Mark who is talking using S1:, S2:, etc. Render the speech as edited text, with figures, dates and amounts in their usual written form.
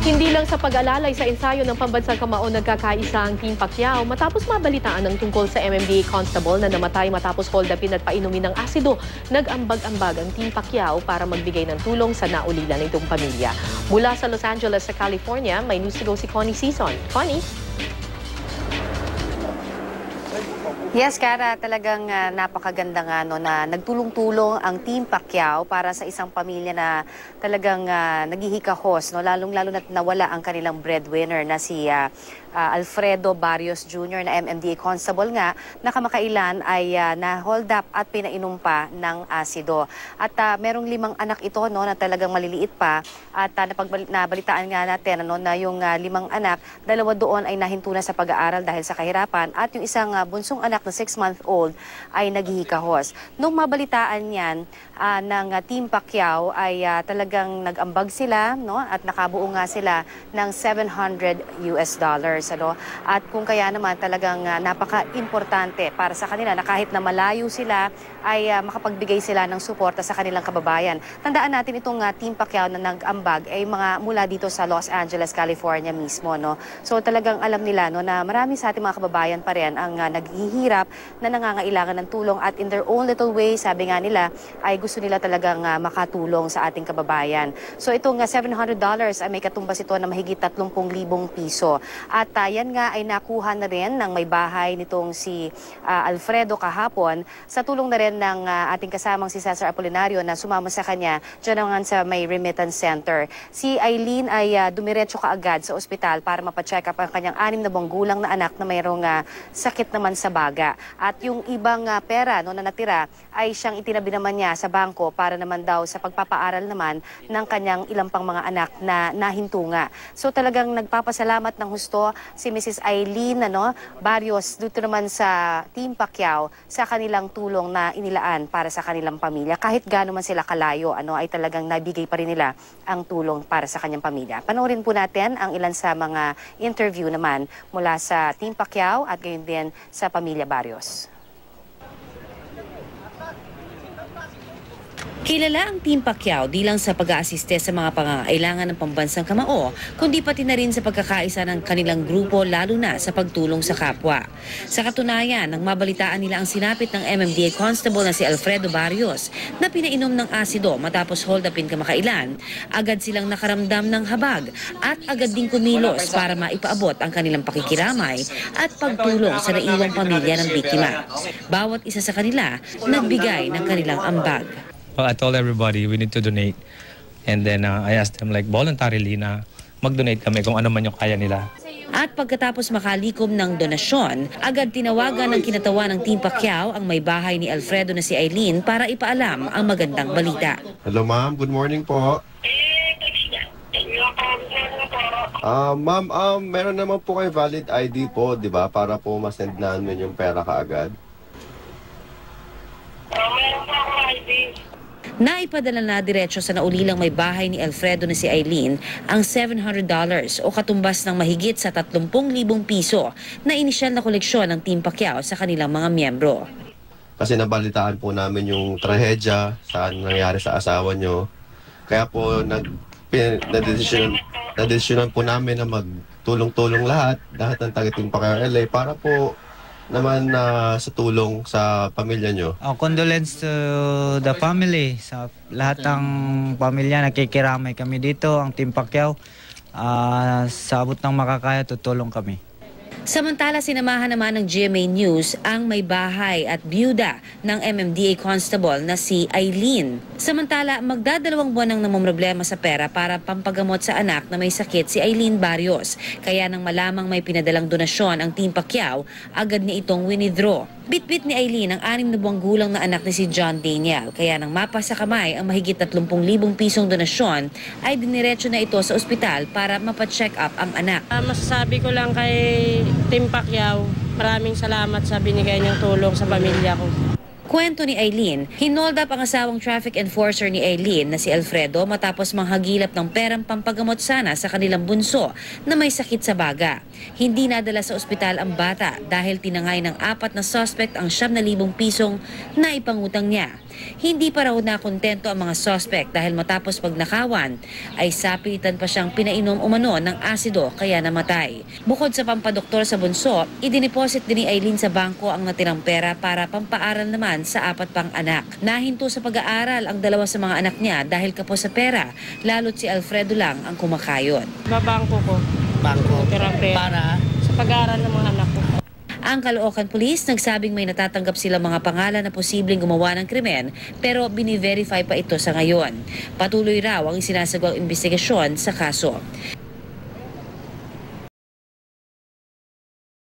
S1: Hindi lang sa pag-alalay sa ensayo ng pambansang kamao nagkakaisa ang Team Pacquiao matapos mabalitaan ng tungkol sa MMDA constable na namatay matapos hold upin at painumin ng asido. Nag-ambag-ambag ang Team Pacquiao para magbigay ng tulong sa naulilan nitong pamilya. Mula sa Los Angeles sa California, may news to go si Connie Sison. Connie?
S2: Yes, Cara, talagang napakaganda nga no, na nagtulong-tulong ang Team Pacquiao para sa isang pamilya na talagang naghihikahos, no, lalong-lalo na nawala ang kanilang breadwinner na si Alfredo Barrios Jr. na MMDA constable nga na kamakailan ay na-hold up at pinainom pa ng asido. At merong 5 anak ito no, na talagang maliliit pa at nabalitaan nga natin ano, na yung 5 anak, 2 doon ay nahinto na sa pag-aaral dahil sa kahirapan at yung isang bunsong anak na 6-month-old ay naghihikahos. Nung mabalitaan yan ng Team Pacquiao ay talagang nag-ambag sila no, at nakabuo nga sila ng $700. Ano? At kung kaya naman talagang napaka-importante para sa kanila na kahit na malayo sila ay makapagbigay sila ng suporta sa kanilang kababayan. Tandaan natin itong Team Pacquiao na nag-ambag ay mga mula dito sa Los Angeles, California mismo. No? So talagang alam nila no, na marami sa ating mga kababayan pa rin ang naghihirap na nangangailangan ng tulong at in their own little way, sabi nga nila, ay gusto nila talagang makatulong sa ating kababayan. So itong $700 ay may katumbas ito na mahigit 30,000 piso. At yan nga ay nakuha na rin ng may bahay nitong si Alfredo kahapon sa tulong na rin ng ating kasamang si Cesar Apolinario na sumama sa kanya dyan naman sa may remittance center. Si Aileen ay dumiretso kaagad sa ospital para mapacheck up ang kanyang 6 na buwang gulang na anak na mayroong sakit naman sa baga. At yung ibang pera no, na natira ay siyang itinabi naman niya sa bangko para naman daw sa pagpapaaral naman ng kanyang ilang pang mga anak na nahinto nga. So talagang nagpapasalamat ng husto si Mrs. Aileen Barrios dito naman sa Team Pacquiao sa kanilang tulong na inilaan para sa kanilang pamilya. Kahit gaano man sila kalayo, ay talagang nabigay pa rin nila ang tulong para sa kanyang pamilya. Panoorin po natin ang ilan sa mga interview naman mula sa Team Pacquiao at gayon din sa pamilya Barrios. Kilala ang Team Pacquiao di lang sa pag-aasiste sa mga pangangailangan ng pambansang kamao, kundi pati na rin sa pagkakaisa ng kanilang grupo lalo na sa pagtulong sa kapwa. Sa katunayan, nang mabalitaan nila ang sinapit ng MMDA constable na si Alfredo Barrios na pinainom ng asido matapos hold upin kamakailan, agad silang nakaramdam ng habag at agad ding kumilos para maipaabot ang kanilang pakikiramay at pagtulong sa naiwang pamilya ng biktima. Bawat isa sa kanila nagbigay ng kanilang ambag.
S3: Well, I told everybody we need to donate, and then I asked them like voluntarily na mag-donate kami kung ano man yung kaya nila.
S2: At pagkatapos makalikom ng donasyon, agad tinawagan ng kinatawan ng Team Pacquiao ang may bahay ni Alfredo na si Aileen para ipaalam ang magandang balita.
S4: Hello ma'am, good morning po. Ma'am, meron naman po kayo valid ID po, di ba? Para po masend namin yung pera kaagad.
S5: Meron po akong ID.
S2: Naipadala na diretso sa naulilang may bahay ni Alfredo na si Aileen ang $700 o katumbas ng mahigit sa 30,000 piso na inisyal na koleksyon ng Team Pacquiao sa kanilang mga miyembro.
S4: Kasi nabalitaan po namin yung trahedya sa nangyari sa asawa nyo. Kaya po nadesisyonan po namin na magtulong-tulong lahat ng taga-Team Pacquiao LA para po naman sa tulong sa pamilya nyo.
S6: Condolence to the family. Sa lahat ng pamilya, nakikiramay kami dito, ang Team Pacquiao. Sa abot ng makakaya, tutulong kami.
S2: Samantala, sinamahan naman ng GMA News ang may bahay at byuda ng MMDA constable na si Aileen. Samantala, magdadalawang buwan nang namomroblema sa pera para pampagamot sa anak na may sakit si Aileen Barrios. Kaya nang malamang may pinadalang donasyon ang Team Pacquiao, agad niya itong winidraw. Bitbit ni Aileen ang 6 na buwang gulang na anak ni si John Daniel. Kaya nang mapasa kamay ang mahigit 30,000 pisong donasyon, ay diniretso na ito sa ospital para mapacheck up ang anak.
S7: Masasabi ko lang kay Team Pacquiao, maraming salamat sa binigay niyang tulong sa pamilya ko.
S2: Kwento ni Aileen, hinold up ang asawang traffic enforcer ni Aileen na si Alfredo matapos manghagilap ng perang pampagamot sana sa kanilang bunso na may sakit sa baga. Hindi nadala sa ospital ang bata dahil tinangay ng 4 na suspect ang 7,000 pisong na ipangutang niya. Hindi pa raw nakontento ang mga suspect dahil matapos pagnakawan ay sapitan pa siyang pinainom umano ng asido kaya namatay. Bukod sa pampadoktor sa bunso, idiniposit din ni Aileen sa bangko ang natirang pera para pampaaral naman sa 4 pang anak. Nahinto sa pag-aaral ang 2 sa mga anak niya dahil kapos sa pera, lalo't si Alfredo lang ang kumakayod.
S7: Babangko ko.
S5: Bangko.
S7: Therapy.
S5: Para
S7: Sa pag-aaral ng mga anak ko.
S2: Ang Caloocan Police nagsabing may natatanggap silang mga pangalan na posibleng gumawa ng krimen pero bini-verify pa ito sa ngayon. Patuloy raw ang isinasagawang investigasyon sa kaso.